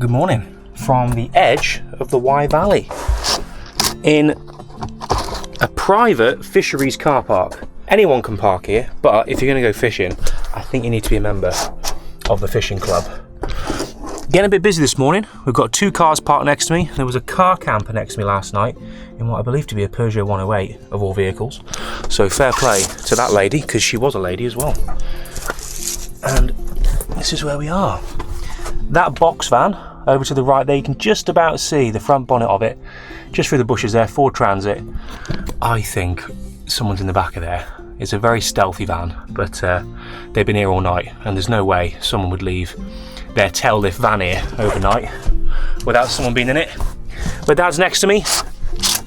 Good morning from the edge of the Wye Valley in a private fisheries car park. Anyone can park here, but if you're going to go fishing, I think you need to be a member of the fishing club. Getting a bit busy this morning. We've got 2 cars parked next to me. There was a car camper next to me last night in what I believe to be a Peugeot 108 of all vehicles. So fair play to that lady, because she was a lady as well. And this is where we are. That box van over to the right there, you can just about see the front bonnet of it, just through the bushes there, Ford Transit. I think someone's in the back of there. It's a very stealthy van, but they've been here all night, and there's no way someone would leave their tail lift van here overnight without someone being in it. But Dad's next to me.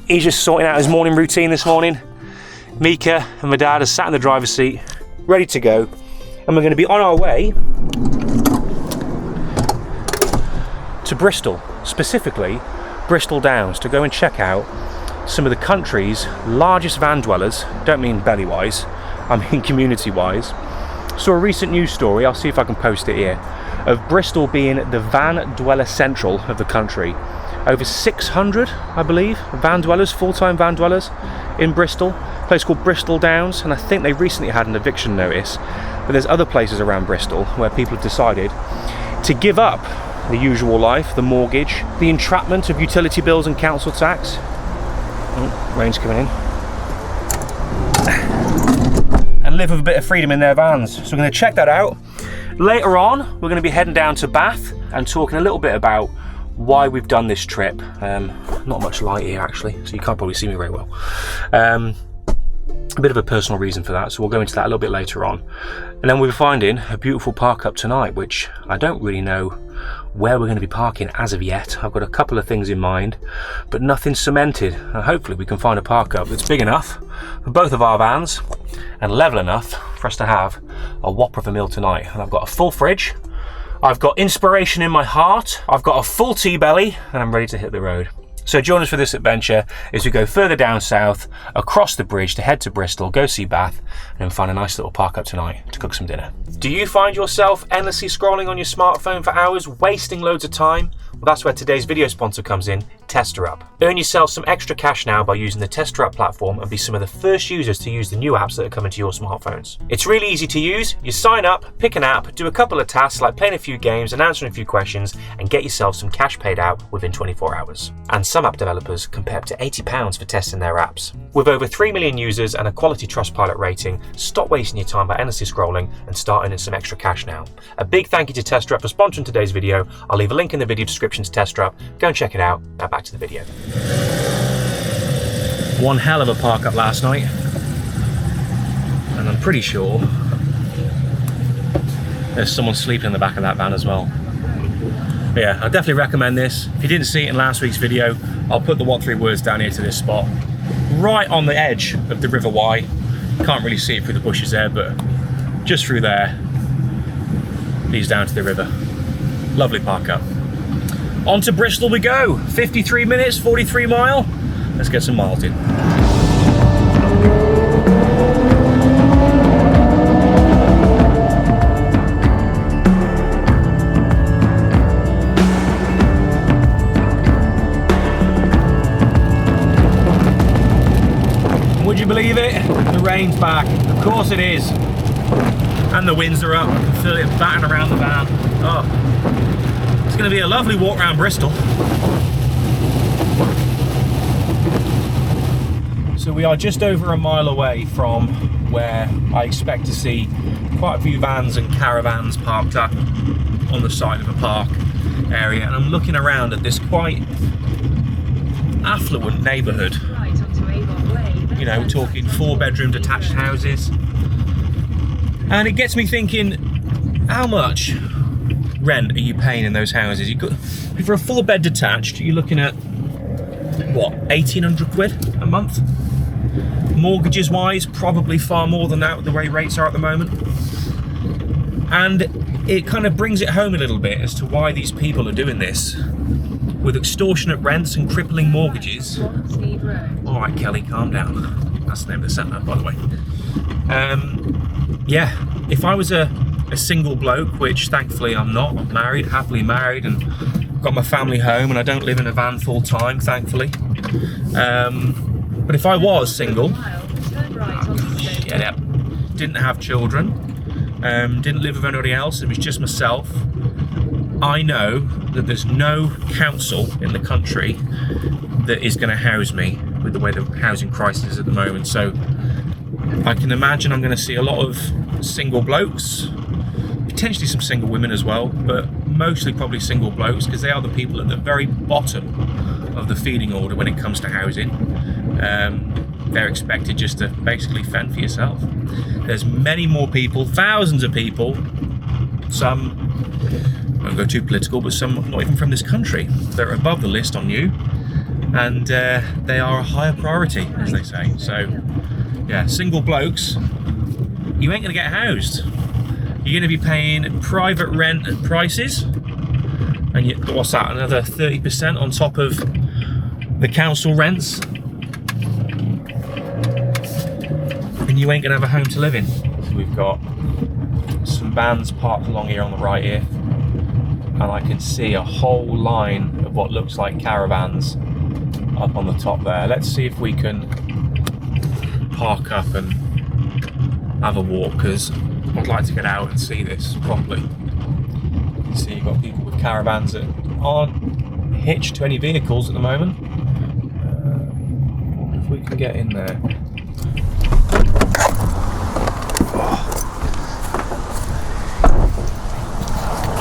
He's just sorting out his morning routine this morning. Mika and my dad are sat in the driver's seat, ready to go, and we're going to be on our way to Bristol, specifically Bristol Downs, to go and check out some of the country's largest van dwellers. Don't mean belly wise, I mean community wise. Saw a recent news story, I'll see if I can post it here, of Bristol being the van dweller central of the country. Over 600, I believe, van dwellers, full-time van dwellers in Bristol. A place called Bristol Downs, and I think they recently had an eviction notice. But there's other places around Bristol where people have decided to give up the usual life, the mortgage, the entrapment of utility bills and council tax. Oh, rain's coming in. And live with a bit of freedom in their vans. So we're going to check that out. Later on, we're going to be heading down to Bath and talking a little bit about why we've done this trip. Not much light here actually, so you can't probably see me very well. A bit of a personal reason for that, so we'll go into that a little bit later on. And then we'll be finding a beautiful park up tonight, which I don't really know where we're going to be parking as of yet. I've got a couple of things in mind, but nothing cemented. And hopefully we can find a park up that's big enough for both of our vans and level enough for us to have a whopper of a meal tonight. And I've got a full fridge, I've got inspiration in my heart, I've got a full tea belly, and I'm ready to hit the road. So join us for this adventure as we go further down south, across the bridge to head to Bristol, go see Bath, and then find a nice little park up tonight to cook some dinner. Do you find yourself endlessly scrolling on your smartphone for hours, wasting loads of time? Well, that's where today's video sponsor comes in, TesterUp. Earn yourself some extra cash now by using the TesterUp platform and be some of the first users to use the new apps that are coming to your smartphones. It's really easy to use. You sign up, pick an app, do a couple of tasks like playing a few games and answering a few questions, and get yourself some cash paid out within 24 hours. And some app developers can pay up to £80 for testing their apps. With over 3 million users and a quality Trustpilot rating, stop wasting your time by endlessly scrolling and start earning some extra cash now. A big thank you to TesterUp for sponsoring today's video. I'll leave a link in the video description to TesterUp. Go and check it out. Now back to the video. One hell of a park up last night, and I'm pretty sure there's someone sleeping in the back of that van as well. But yeah, I definitely recommend this. If you didn't see it in last week's video, I'll put the what 3 words down here to this spot, right on the edge of the River Wye. Can't really see it through the bushes there, but just through there leads down to the river. Lovely park up. On to Bristol we go. 53 minutes, 43 mile. Let's get some miles in. Would you believe it? The rain's back. Of course it is. And the winds are up. I can feel it batting around the van. Oh, it's going to be a lovely walk around Bristol. So we are just over a mile away from where I expect to see quite a few vans and caravans parked up on the side of a park area, and I'm looking around at this quite affluent neighbourhood. You know, we're talking 4-bedroom detached houses, and it gets me thinking, how much rent are you paying in those houses? For a 4-bed detached, you're looking at what, 1,800 quid a month? Mortgages wise, probably far more than that with the way rates are at the moment. And it kind of brings it home a little bit as to why these people are doing this with extortionate rents and crippling mortgages. All right, Kelly, calm down. That's the name of the centre, by the way. Yeah, if I was a single bloke, which thankfully I'm not, I'm married, happily married, and got my family home and I don't live in a van full time, thankfully. But if I was single, didn't have children, didn't live with anybody else, it was just myself, I know that there's no council in the country that is going to house me with the way the housing crisis is at the moment. So I can imagine I'm going to see a lot of single blokes, potentially some single women as well, but mostly probably single blokes, because they are the people at the very bottom of the feeding order when it comes to housing. They're expected just to basically fend for yourself. There's many more people, thousands of people, some, I won't go too political, but some not even from this country, that are above the list on you, and they are a higher priority, as they say. So yeah, single blokes, you ain't gonna get housed. You're gonna be paying private rent prices, and what's that, another 30% on top of the council rents, and you ain't gonna have a home to live in. So we've got some vans parked along here on the right here, and I can see a whole line of what looks like caravans up on the top there. Let's see if we can park up and have a walk, because I'd like to get out and see this properly. You can see you've got people with caravans that aren't hitched to any vehicles at the moment. If we can get in there.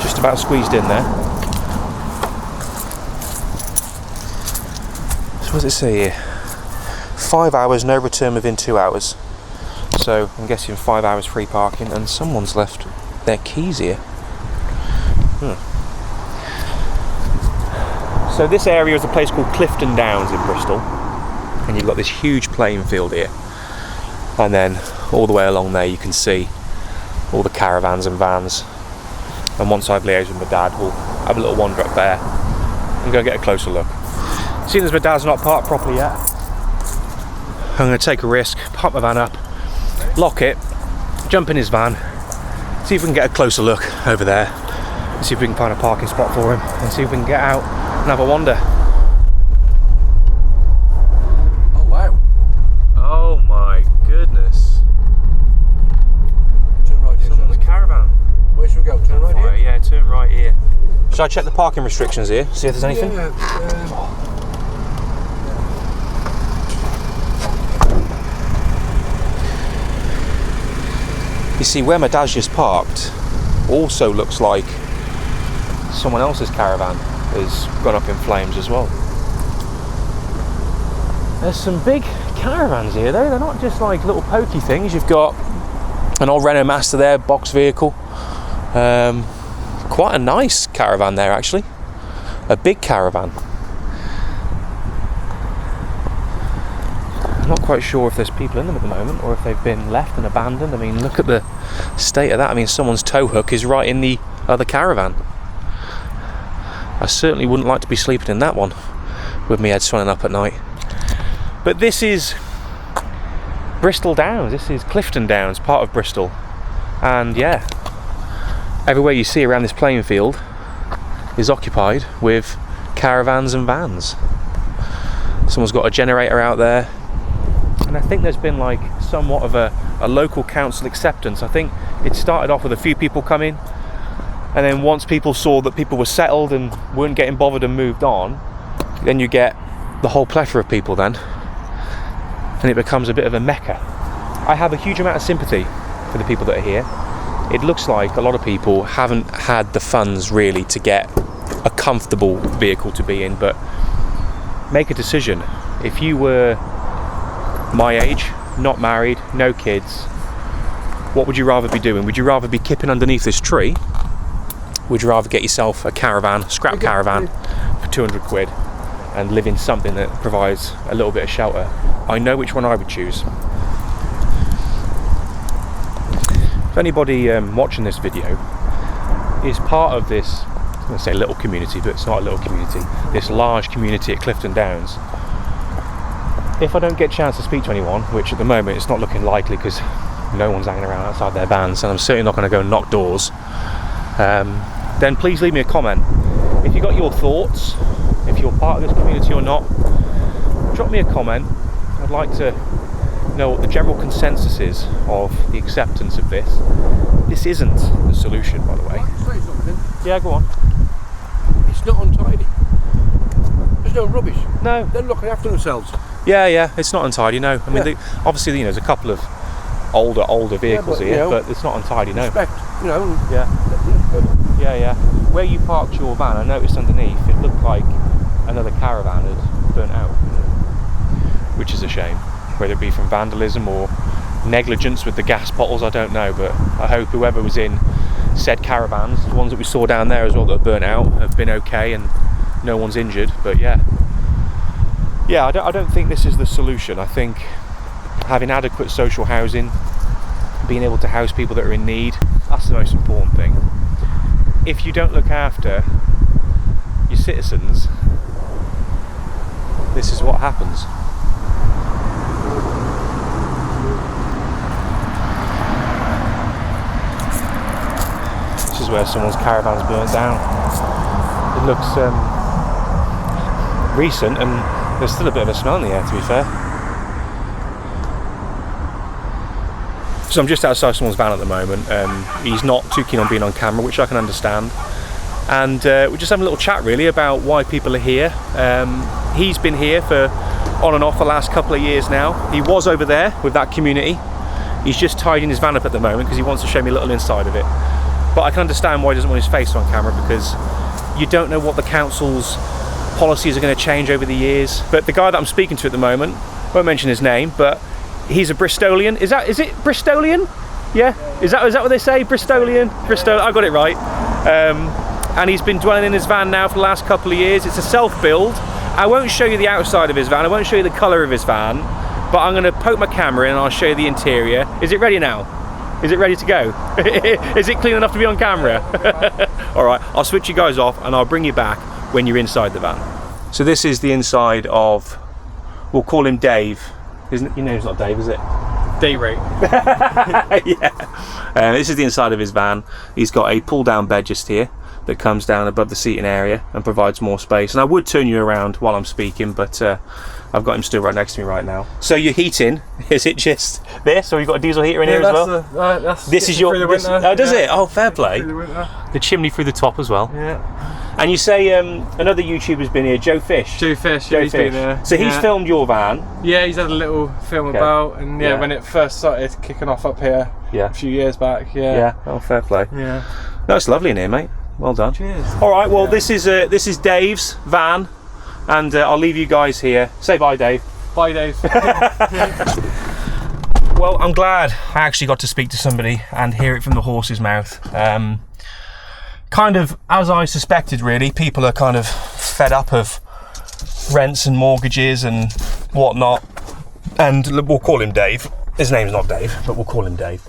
Just about squeezed in there. So what does it say here? 5 hours, no return within 2 hours. So I'm guessing 5 hours free parking, and someone's left their keys here. So this area is a place called Clifton Downs in Bristol, and you've got this huge playing field here, and then all the way along there you can see all the caravans and vans. And once I've liaised with my dad, we'll have a little wander up there and go get a closer look. Seeing as my dad's not parked properly yet, I'm going to take a risk, park my van up, lock it, jump in his van, see if we can get a closer look over there, see if we can find a parking spot for him, and see if we can get out and have a wander. Oh wow. Oh my goodness. Turn right here. Someone's caravan. Where should we go? Turn right here? Yeah, turn right here. Should I check the parking restrictions here, see if there's anything? Yeah, You see, where my dad's just parked also looks like someone else's caravan has gone up in flames as well. There's some big caravans here though, they're not just like little pokey things. You've got an old Renault Master there, box vehicle. Quite a nice caravan there actually, a big caravan. I'm not quite sure if there's people in them at the moment or if they've been left and abandoned. I mean, look at the state of that. I mean, someone's tow hook is right in the other caravan. I certainly wouldn't like to be sleeping in that one with my head swelling up at night. But this is Bristol Downs, this is Clifton Downs, part of Bristol. And yeah, everywhere you see around this playing field is occupied with caravans and vans. Someone's got a generator out there. And I think there's been like somewhat of a local council acceptance. I think it started off with a few people coming, and then once people saw that people were settled and weren't getting bothered and moved on, then you get the whole plethora of people then, and it becomes a bit of a mecca. I have a huge amount of sympathy for the people that are here. It looks like a lot of people haven't had the funds really to get a comfortable vehicle to be in, but make a decision. If you were my age, not married, no kids, what would you rather be doing? Would you rather be kipping underneath this tree? Would you rather get yourself a caravan, scrap caravan for 200 quid and live in something that provides a little bit of shelter? I know which one I would choose. If anybody watching this video is part of this, I'm going to say little community, but it's not a little community, this large community at Clifton Downs, if I don't get a chance to speak to anyone, which at the moment it's not looking likely because no one's hanging around outside their vans, and I'm certainly not going to go and knock doors, then please leave me a comment. if you got your thoughts, if you're part of this community or not, drop me a comment. I'd like to know what the general consensus is of the acceptance of this. This isn't the solution, by the way. Say something. Yeah, go on. It's not untidy. There's no rubbish. No. They're looking after themselves. Yeah, it's not untidy, no. I mean, obviously, you know, there's a couple of older vehicles but, here, you know, but it's not untidy, no. Respect, you know. Yeah. Where you parked your van, I noticed underneath, it looked like another caravan had burnt out, which is a shame. Whether it be from vandalism or negligence with the gas bottles, I don't know, but I hope whoever was in said caravans, the ones that we saw down there as well that are burnt out, have been okay and no one's injured. But yeah, I don't think this is the solution. I think having adequate social housing, being able to house people that are in need, that's the most important thing. If you don't look after your citizens, this is what happens. This is where someone's caravan's burnt down. It looks recent, and there's still a bit of a smell in the air, to be fair. So I'm just outside someone's van at the moment. He's not too keen on being on camera, which I can understand. And we're just having a little chat really about why people are here. He's been here for on and off the last couple of years now. He was over there with that community. He's just tidying his van up at the moment because he wants to show me a little inside of it. But I can understand why he doesn't want his face on camera, because you don't know what the council's policies are going to change over the years. But the guy that I'm speaking to at the moment, I won't mention his name, but he's a Bristolian. Is it Bristolian? Yeah. Is that what they say? Bristolian? Bristol. I got it right. And he's been dwelling in his van now for the last couple of years. It's a self-build. I won't show you the outside of his van. I won't show you the colour of his van. But I'm going to poke my camera in and I'll show you the interior. Is it ready now? Is it ready to go? Is it clean enough to be on camera? Alright, I'll switch you guys off and I'll bring you back when you're inside the van. So this is the inside of, we'll call him Dave. Your name's not Dave, is it? Day rate. Yeah. This is the inside of his van. He's got a pull down bed just here that comes down above the seating area and provides more space. And I would turn you around while I'm speaking, but I've got him still right next to me right now. So your heating, is it just this, or you've got a diesel heater in here as well? This is your. Through the winter. Oh, does it? Oh, fair play. Through the winter. The chimney through the top as well. Yeah. And you say another YouTuber's been here, Joe Fish. Joe Fish, yeah, he's been there. So he's filmed your van. Yeah, he's had a little film about, and yeah, when it first started kicking off up here, a few years back. Yeah. Oh, fair play. Yeah. No, it's lovely in here, mate. Well done. Cheers. All right. Well, this is Dave's van, and I'll leave you guys here. Say bye, Dave. Bye, Dave. Well, I'm glad I actually got to speak to somebody and hear it from the horse's mouth. Kind of as I suspected, really. People are kind of fed up of rents and mortgages and whatnot. And we'll call him Dave. His name's not Dave, but we'll call him Dave.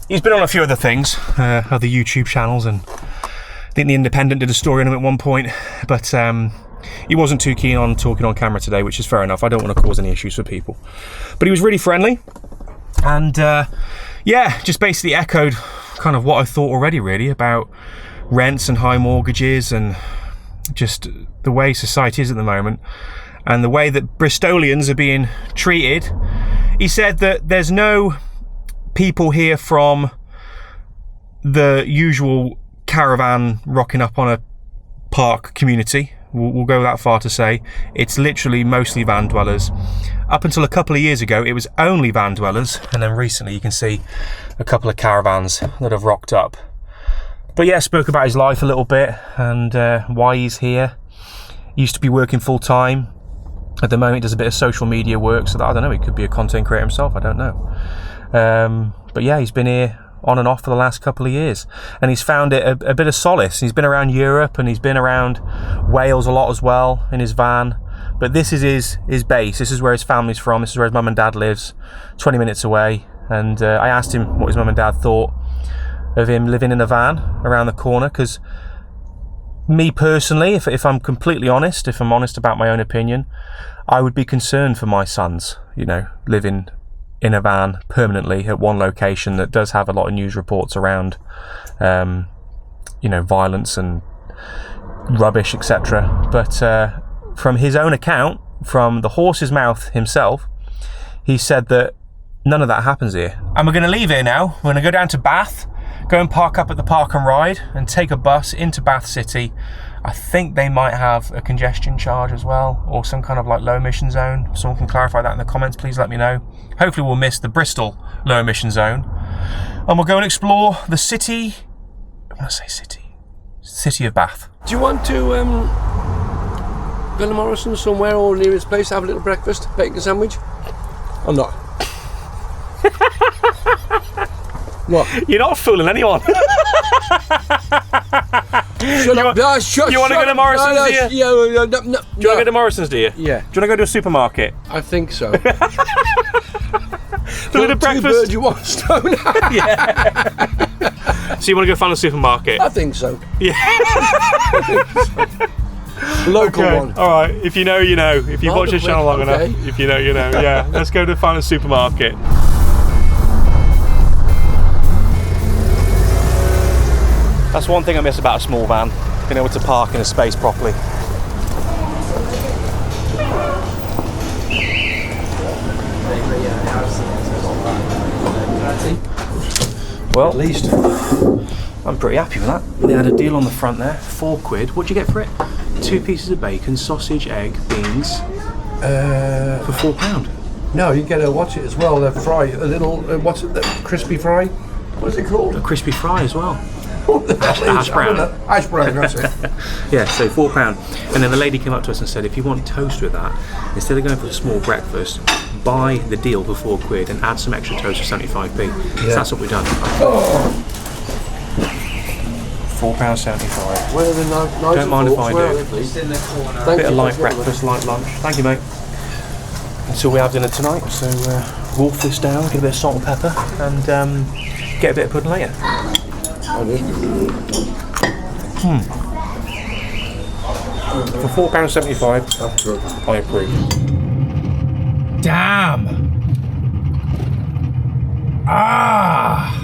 He's been on a few other things, other YouTube channels, and I think The Independent did a story on him at one point. But he wasn't too keen on talking on camera today, which is fair enough. I don't want to cause any issues for people. But he was really friendly. And just basically echoed kind of what I thought already, really, about rents and high mortgages and just the way society is at the moment and the way that Bristolians are being treated. He said that there's no people here from the usual caravan rocking up on a park community. We'll go that far to say it's literally mostly van dwellers. Up until a couple of years ago, it was only van dwellers, and then recently you can see a couple of caravans that have rocked up. But yeah, spoke about his life a little bit and why he's here. He used to be working full time. At the moment, he does a bit of social media work, so that, I don't know, he could be a content creator himself, I don't know. But yeah, he's been here on and off for the last couple of years, and he's found it a bit of solace. He's been around Europe and he's been around Wales a lot as well in his van, but this is his base. This is where his family's from. This is where his mum and dad lives, 20 minutes away. And I asked him what his mum and dad thought of him living in a van around the corner, because me personally, if I'm completely honest, if I'm honest about my own opinion, I would be concerned for my sons, you know, living in a van permanently at one location that does have a lot of news reports around, violence and rubbish, etc. But from his own account, from the horse's mouth himself, he said that none of that happens here. And we're going to leave here now. We're going to go down to Bath, go and park up at the Park and Ride, and take a bus into Bath City. I think they might have a congestion charge as well, or some kind of like low emission zone. If someone can clarify that in the comments, please let me know. Hopefully we'll miss the Bristol low emission zone. And we'll go and explore the city, I want to say city of Bath. Do you want to go to Morrison's somewhere or nearest place, have a little breakfast, bacon sandwich? Or not? What? You're not fooling anyone. Shut up. You want to go to Morrison's, do you? Yeah, no. Do you want to go to Morrison's, do you? Yeah. Do you want to go to a supermarket? I think so. Do a breakfast? Two birds, you want stone? Yeah. So you want to go find a supermarket? I think so. Yeah. Local okay. one. All right. If you know, you know. If you've watched this channel long enough, if you know, you know. Yeah. Let's go to find a supermarket. That's one thing I miss about a small van, being able to park in a space properly. Well, at least I'm pretty happy with that. They had a deal on the front there, £4. What'd you get for it? 2 pieces of bacon, sausage, egg, beans, for £4. No, you get a what's it as well, a fry, a little what's it, the crispy fry? What's it called? A crispy fry as well. Hash brown. Hash brown, that's it. Yeah, so £4. And then the lady came up to us and said, if you want toast with that, instead of going for a small breakfast, buy the deal for £4 and add some extra toast for 75p. Yeah. So that's what we've done. Oh. £4.75. Where are the nice Don't mind if I do. Just in the corner. A bit of light breakfast, light lunch. Thank you, mate. Until we have dinner tonight, so wolf this down, get a bit of salt and pepper, and get a bit of pudding later. For £4.75, that's good. I approve. Damn! Ah!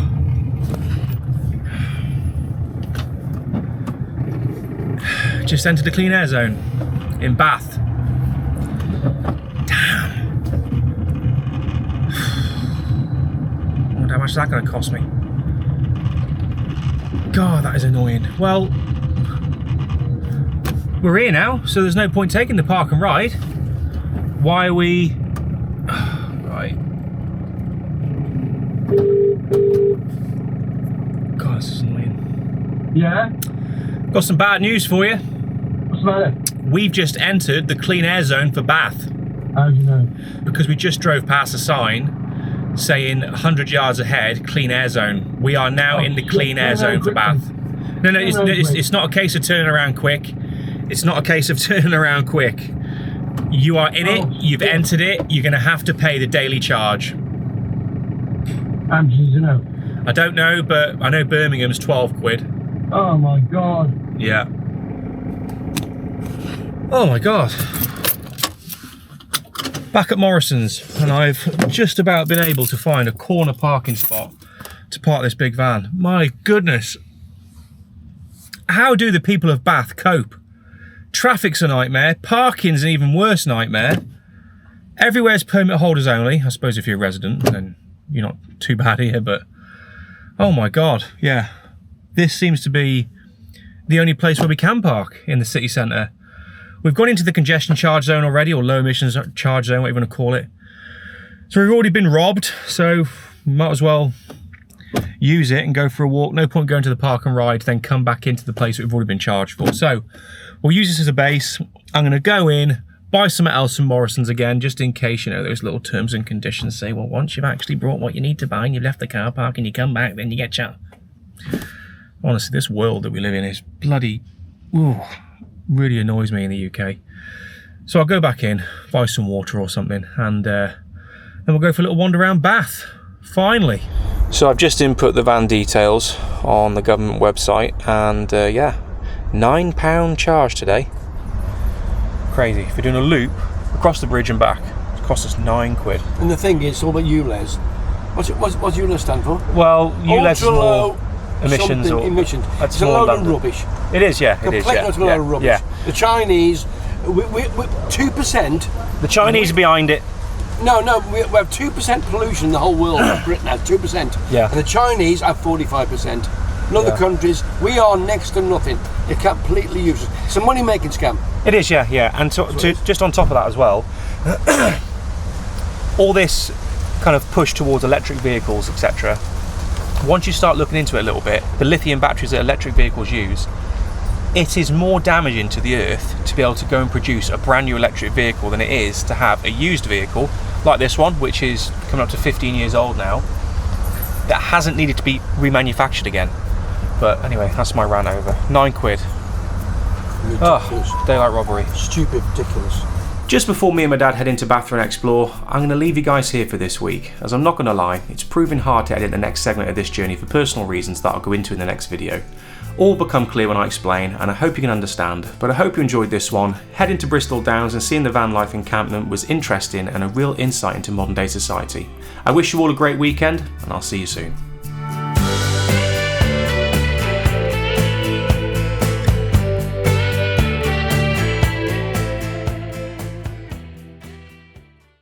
Just entered the clean air zone in Bath. Damn! I wonder how much is that going to cost me. God, that is annoying. Well, we're here now, so there's no point taking the park and ride. Why are we... Right. God, this is annoying. Yeah? Got some bad news for you. What's the matter? We've just entered the clean air zone for Bath. How do you know? Because we just drove past a sign saying 100 yards ahead, clean air zone. We are now in the clean air zone for Bath. No, it's not a case of turning around quick. It's not a case of turning around quick. You are in it, you've entered it, you're going to have to pay the daily charge. How much do you know? I don't know, but I know Birmingham's £12. Oh my God. Yeah. Oh my God. Back at Morrison's, and I've just about been able to find a corner parking spot to park this big van. My goodness. How do the people of Bath cope? Traffic's a nightmare, parking's an even worse nightmare. Everywhere's permit holders only. I suppose if you're a resident, then you're not too bad here, but oh my God, yeah. This seems to be the only place where we can park in the city centre. We've gone into the congestion charge zone already, or low emissions charge zone, whatever you want to call it. So we've already been robbed, so might as well use it and go for a walk. No point going to the park and ride, then come back into the place that we've already been charged for. So we'll use this as a base. I'm going to go in, buy something else from Morrison's again, just in case, you know, those little terms and conditions say, well, once you've actually brought what you need to buy and you've left the car park and you come back, then you get charged. Honestly, this world that we live in is bloody, ooh, really annoys me in the UK. So I'll go back in, buy some water or something, and then we'll go for a little wander around Bath, finally. So I've just input the van details on the government website, and yeah, £9 charge today. Crazy. If we're doing a loop across the bridge and back, it costs us £9. And the thing is, it's all about ULEZ. What's ULEZ stand for? Well, ULEZ is more... emissions or emissions. at It's a small load London. of rubbish. It is, yeah. It is, Complete yeah. load of rubbish. Yeah. The Chinese, we 2%. The Chinese are behind it. No, we have 2% pollution in the whole world. Britain has 2%. Yeah. And the Chinese have 45%. In other countries, we are next to nothing. It's completely useless. It's a money-making scam. It is, yeah, yeah. And to just on top of that as well, all this kind of push towards electric vehicles, etc. Once you start looking into it a little bit, the lithium batteries that electric vehicles use, it is more damaging to the earth to be able to go and produce a brand new electric vehicle than it is to have a used vehicle like this one, which is coming up to 15 years old now, that hasn't needed to be remanufactured again. But anyway, that's my rant over. £9. Oh, daylight robbery. Stupid, ridiculous. Just before me and my dad head into Bathurst and explore, I'm going to leave you guys here for this week, as I'm not going to lie, it's proving hard to edit the next segment of this journey for personal reasons that I'll go into in the next video. All become clear when I explain, and I hope you can understand, but I hope you enjoyed this one. Heading to Bristol Downs and seeing the van life encampment was interesting and a real insight into modern day society. I wish you all a great weekend, and I'll see you soon.